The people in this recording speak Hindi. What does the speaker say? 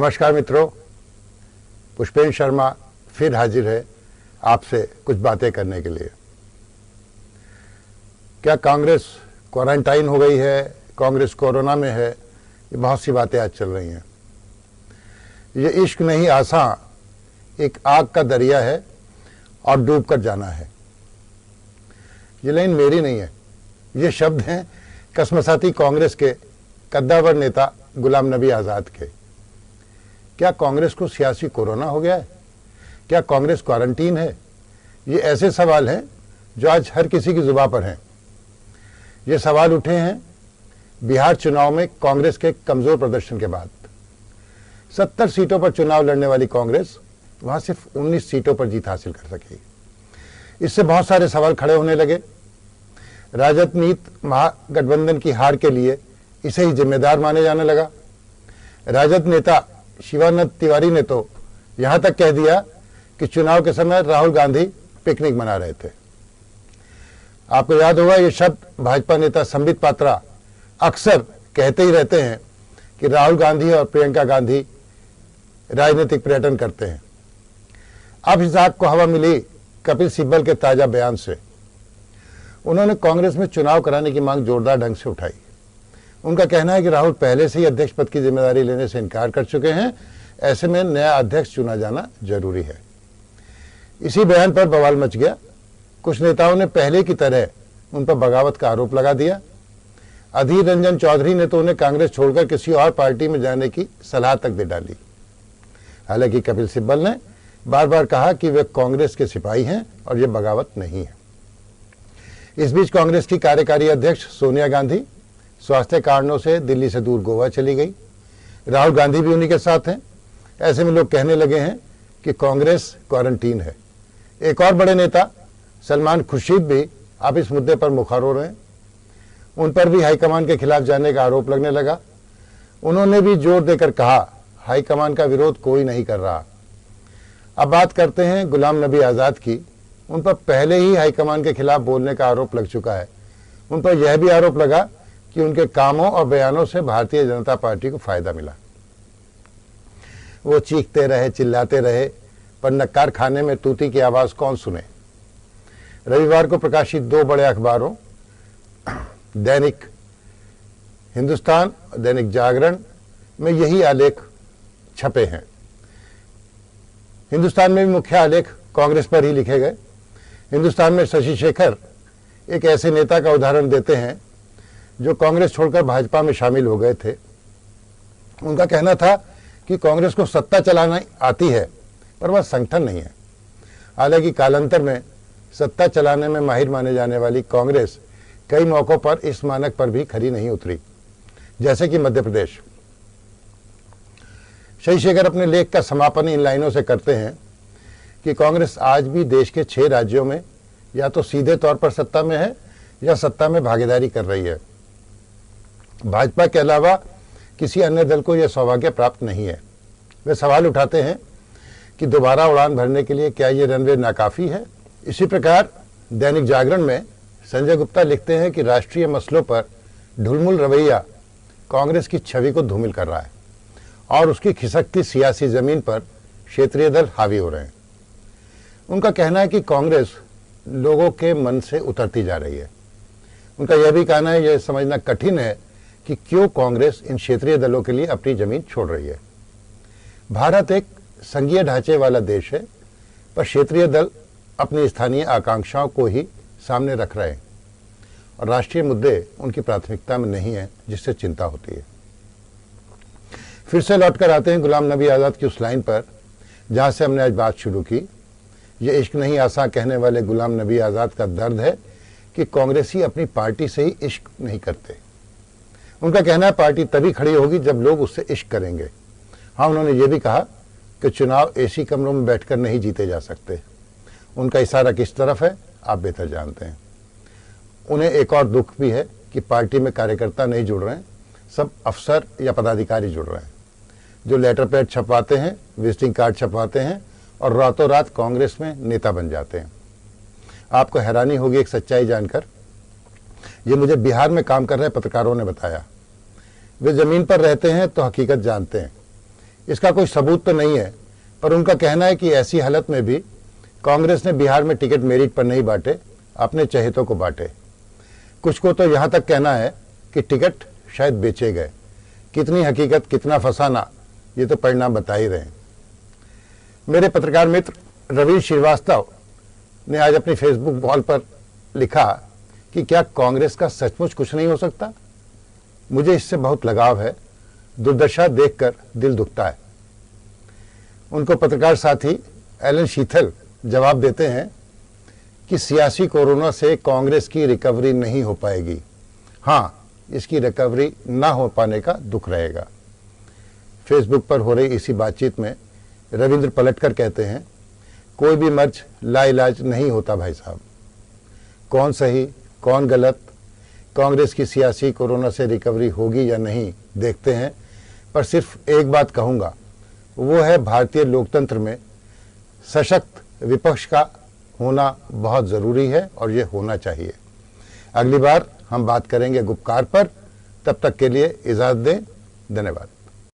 नमस्कार मित्रों, पुष्पेंद्र शर्मा फिर हाजिर है आपसे कुछ बातें करने के लिए। क्या कांग्रेस क्वारंटाइन हो गई है, कांग्रेस कोरोना में है, ये बहुत सी बातें आज चल रही हैं। ये इश्क नहीं आसान एक आग का दरिया है और डूब कर जाना है। ये लाइन मेरी नहीं है, ये शब्द हैं कसमसाती कांग्रेस के कद्दावर नेता गुलाम नबी आज़ाद के। क्या कांग्रेस को सियासी कोरोना हो गया है? क्या कांग्रेस क्वारंटीन है? ये ऐसे सवाल हैं जो आज हर किसी की जुबान पर हैं। ये सवाल उठे हैं बिहार चुनाव में कांग्रेस के कमजोर प्रदर्शन के बाद। 70 सीटों पर चुनाव लड़ने वाली कांग्रेस वहां सिर्फ 19 सीटों पर जीत हासिल कर सकी। इससे बहुत सारे सवाल खड़े होने लगे। राजनीत महागठबंधन की हार के लिए इसे ही जिम्मेदार माने जाने लगा। राजद नेता शिवानंद तिवारी ने तो यहां तक कह दिया कि चुनाव के समय राहुल गांधी पिकनिक मना रहे थे। आपको याद होगा ये शब्द भाजपा नेता संबित पात्रा अक्सर कहते ही रहते हैं कि राहुल गांधी और प्रियंका गांधी राजनीतिक पर्यटन करते हैं। अब इस आग को हवा मिली कपिल सिब्बल के ताजा बयान से। उन्होंने कांग्रेस में चुनाव कराने की मांग जोरदार ढंग से उठाई। उनका कहना है कि राहुल पहले से ही अध्यक्ष पद की जिम्मेदारी लेने से इनकार कर चुके हैं, ऐसे में नया अध्यक्ष चुना जाना जरूरी है। इसी बयान पर बवाल मच गया। कुछ नेताओं ने पहले की तरह उन पर बगावत का आरोप लगा दिया। अधीर रंजन चौधरी ने तो उन्हें कांग्रेस छोड़कर किसी और पार्टी में जाने की सलाह तक दे डाली। हालांकि कपिल सिब्बल ने बार बार कहा कि वे कांग्रेस के सिपाही हैं और ये बगावत नहीं है। इस बीच कांग्रेस की कार्यकारी अध्यक्ष सोनिया गांधी स्वास्थ्य कारणों से दिल्ली से दूर गोवा चली गई। राहुल गांधी भी उन्हीं के साथ हैं। ऐसे में लोग कहने लगे हैं कि कांग्रेस क्वारंटीन है। एक और बड़े नेता सलमान खुर्शीद भी अब इस मुद्दे पर मुखर हो रहे हैं। उन पर भी हाईकमान के खिलाफ जाने का आरोप लगने लगा। उन्होंने भी जोर देकर कहा हाईकमान का विरोध कोई नहीं कर रहा। अब बात करते हैं गुलाम नबी आज़ाद की। उन पर पहले ही हाईकमान के खिलाफ बोलने का आरोप लग चुका है। उन पर यह भी आरोप लगा कि उनके कामों और बयानों से भारतीय जनता पार्टी को फायदा मिला। वो चीखते रहे, चिल्लाते रहे, पर नक्कार खाने में तूती की आवाज कौन सुने। रविवार को प्रकाशित दो बड़े अखबारों दैनिक हिंदुस्तान और दैनिक जागरण में यही आलेख छपे हैं। हिंदुस्तान में भी मुख्य आलेख कांग्रेस पर ही लिखे गए। हिंदुस्तान में शशि शेखर एक ऐसे नेता का उदाहरण देते हैं जो कांग्रेस छोड़कर भाजपा में शामिल हो गए थे। उनका कहना था कि कांग्रेस को सत्ता चलाना आती है पर वह संगठन नहीं है। हालांकि कालांतर में सत्ता चलाने में माहिर माने जाने वाली कांग्रेस कई मौकों पर इस मानक पर भी खरी नहीं उतरी, जैसे कि मध्य प्रदेश। शशि शेखर अपने लेख का समापन इन लाइनों से करते हैं कि कांग्रेस आज भी देश के 6 राज्यों में या तो सीधे तौर पर सत्ता में है या सत्ता में भागीदारी कर रही है। भाजपा के अलावा किसी अन्य दल को यह सौभाग्य प्राप्त नहीं है। वे सवाल उठाते हैं कि दोबारा उड़ान भरने के लिए क्या ये रनवे नाकाफी है। इसी प्रकार दैनिक जागरण में संजय गुप्ता लिखते हैं कि राष्ट्रीय मसलों पर ढुलमुल रवैया कांग्रेस की छवि को धूमिल कर रहा है और उसकी खिसकती सियासी जमीन पर क्षेत्रीय दल हावी हो रहे हैं। उनका कहना है कि कांग्रेस लोगों के मन से उतरती जा रही है। उनका यह भी कहना है यह समझना कठिन है कि क्यों कांग्रेस इन क्षेत्रीय दलों के लिए अपनी जमीन छोड़ रही है। भारत एक संघीय ढांचे वाला देश है, पर क्षेत्रीय दल अपनी स्थानीय आकांक्षाओं को ही सामने रख रहे हैं और राष्ट्रीय मुद्दे उनकी प्राथमिकता में नहीं है, जिससे चिंता होती है। फिर से लौटकर आते हैं गुलाम नबी आज़ाद की उस लाइन पर जहां से हमने आज बात शुरू की। ये इश्क नहीं आसान कहने वाले गुलाम नबी आज़ाद का दर्द है कि कांग्रेसी अपनी पार्टी से ही इश्क नहीं करते। उनका कहना है पार्टी तभी खड़ी होगी जब लोग उससे इश्क करेंगे। हाँ, उन्होंने ये भी कहा कि चुनाव एसी कमरों में बैठकर नहीं जीते जा सकते। उनका इशारा किस तरफ है आप बेहतर जानते हैं। उन्हें एक और दुख भी है कि पार्टी में कार्यकर्ता नहीं जुड़ रहे हैं, सब अफसर या पदाधिकारी जुड़ रहे हैं जो लेटर पैड छपवाते हैं, विजिटिंग कार्ड छपवाते हैं और रातों रात कांग्रेस में नेता बन जाते हैं। आपको हैरानी होगी एक सच्चाई जानकर, ये मुझे बिहार में काम कर रहे पत्रकारों ने बताया। वे जमीन पर रहते हैं तो हकीकत जानते हैं। इसका कोई सबूत तो नहीं है, पर उनका कहना है कि ऐसी हालत में भी कांग्रेस ने बिहार में टिकट मेरिट पर नहीं बांटे, अपने चहेतों को बांटे। कुछ को तो यहाँ तक कहना है कि टिकट शायद बेचे गए। कितनी हकीकत, कितना फसाना, ये तो परिणाम बता ही रहे हैं। मेरे पत्रकार मित्र रवीन श्रीवास्तव ने आज अपनी फेसबुक वॉल पर लिखा कि क्या कांग्रेस का सचमुच कुछ नहीं हो सकता। मुझे इससे बहुत लगाव है, दुर्दशा देखकर दिल दुखता है। उनको पत्रकार साथी एलन शीथल जवाब देते हैं कि सियासी कोरोना से कांग्रेस की रिकवरी नहीं हो पाएगी। हाँ, इसकी रिकवरी ना हो पाने का दुख रहेगा। फेसबुक पर हो रही इसी बातचीत में रविंद्र पलटकर कहते हैं, कोई भी मर्ज लाइलाज नहीं होता भाई साहब। कौन सही कौन गलत, कांग्रेस की सियासी कोरोना से रिकवरी होगी या नहीं देखते हैं, पर सिर्फ एक बात कहूँगा, वो है भारतीय लोकतंत्र में सशक्त विपक्ष का होना बहुत ज़रूरी है और ये होना चाहिए। अगली बार हम बात करेंगे गुपकार पर। तब तक के लिए इजाज़त दें। धन्यवाद।